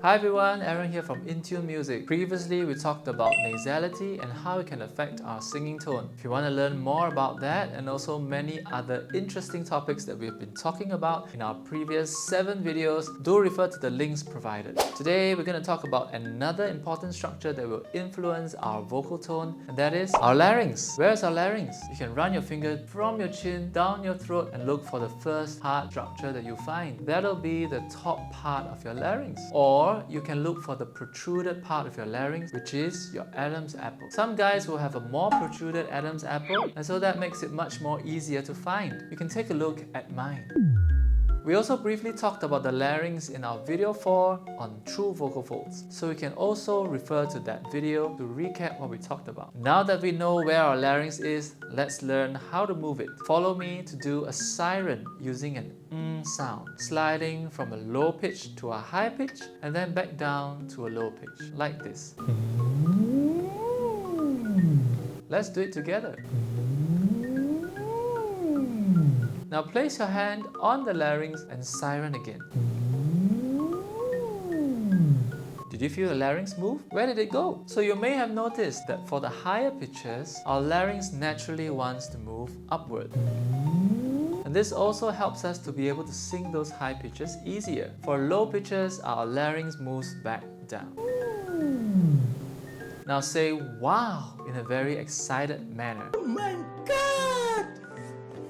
Hi everyone, Aaron here from Intune Music. Previously, we talked about nasality and how it can affect our singing tone. If you want to learn more about that and also many other interesting topics that we've been talking about in our previous 7 videos, do refer to the links provided. Today, we're going to talk about another important structure that will influence our vocal tone, and that is our larynx. Where's our larynx? You can run your finger from your chin down your throat and look for the first hard structure that you find. That'll be the top part of your larynx. Or you can look for the protruded part of your larynx, which is your Adam's apple. Some guys will have a more protruded Adam's apple, and so that makes it much more easier to find. You can take a look at mine. We also briefly talked about the larynx in our video 4 on true vocal folds, so you can also refer to that video to recap what we talked about. Now that we know where our larynx is, let's learn how to move it. Follow me to do a siren using an sound, sliding from a low pitch to a high pitch and then back down to a low pitch, like this. Let's do it together. Now place your hand on the larynx and siren again. Did you feel the larynx move? Where did it go? So you may have noticed that for the higher pitches, our larynx naturally wants to move upward. And this also helps us to be able to sing those high pitches easier. For low pitches, our larynx moves back down. Now say wow in a very excited manner. Oh my God!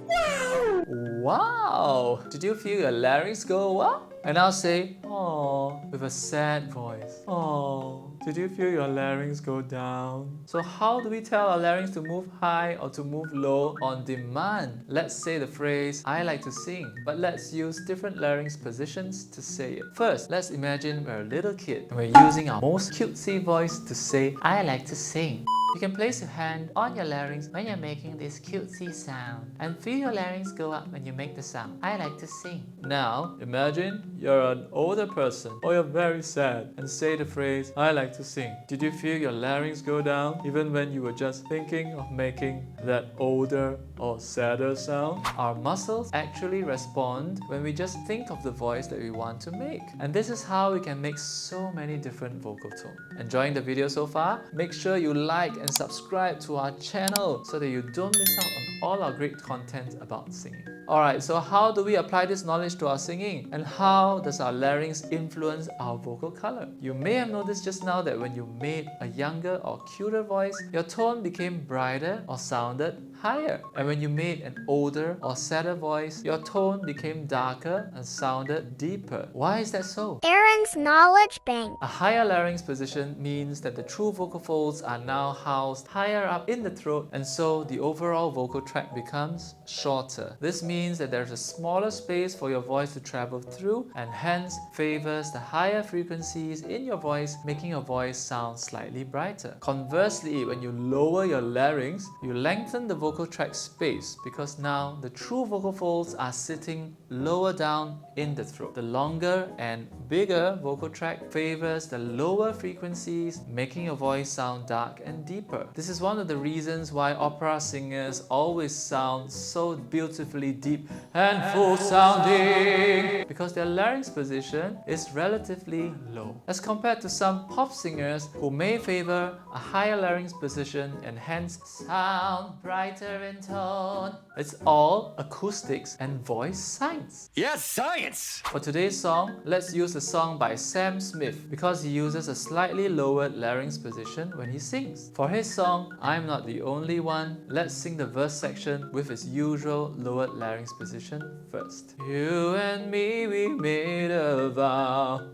Wow! Wow! Did you feel your larynx go wow? And now say oh with a sad voice. Oh. Did you feel your larynx go down? So how do we tell our larynx to move high or to move low on demand? Let's say the phrase, I like to sing, but let's use different larynx positions to say it. First, let's imagine we're a little kid and we're using our most cutesy voice to say, I like to sing. You can place your hand on your larynx when you're making this cutesy sound and feel your larynx go up when you make the sound, I like to sing. Now, imagine you're an older person or you're very sad and say the phrase, I like to sing. Did you feel your larynx go down even when you were just thinking of making that older or sadder sound? Our muscles actually respond when we just think of the voice that we want to make. And this is how we can make so many different vocal tones. Enjoying the video so far? Make sure you like and subscribe to our channel so that you don't miss out on all our great content about singing. Alright, so how do we apply this knowledge to our singing? And how does our larynx influence our vocal color? You may have noticed just now that when you made a younger or cuter voice, your tone became brighter or sounded higher. And when you made an older or sadder voice, your tone became darker and sounded deeper. Why is that so? Aaron's Knowledge Bank. A higher larynx position means that the true vocal folds are now housed higher up in the throat, and so the overall vocal tract becomes shorter. This means that there's a smaller space for your voice to travel through and hence favors the higher frequencies in your voice, making your voice sound slightly brighter. Conversely, when you lower your larynx, you lengthen the vocal tract space because now the true vocal folds are sitting lower down in the throat. The longer and bigger vocal tract favors the lower frequencies, making your voice sound dark and deeper. This is one of the reasons why opera singers always sound so beautifully deep and full sounding, because their larynx position is relatively low, as compared to some pop singers who may favor a higher larynx position and hence sound brighter in tone. It's all acoustics and voice science. Yes, science! For today's song, let's use a song by Sam Smith because he uses a slightly lowered larynx position when he sings. For his song, I'm Not the Only One, let's sing the verse section with his usual lowered larynx position first. You and me, we made a vow,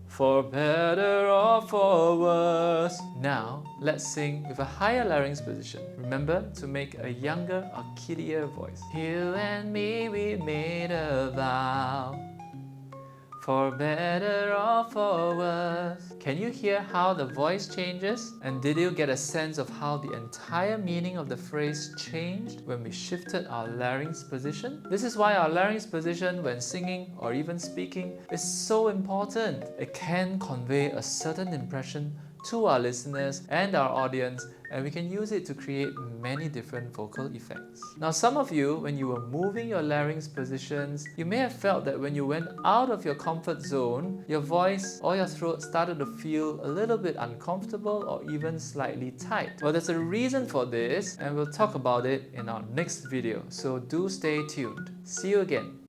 for better or for worse. Now, let's sing with a higher larynx position. Remember to make a younger or kiddier voice. You and me, we made a vow, for better or for worse. Can you hear how the voice changes? And did you get a sense of how the entire meaning of the phrase changed when we shifted our larynx position? This is why our larynx position when singing or even speaking is so important. It can convey a certain impression to our listeners and our audience, and we can use it to create many different vocal effects. Now, some of you, when you were moving your larynx positions, you may have felt that when you went out of your comfort zone, your voice or your throat started to feel a little bit uncomfortable or even slightly tight. Well, there's a reason for this, and we'll talk about it in our next video, so do stay tuned. See you again.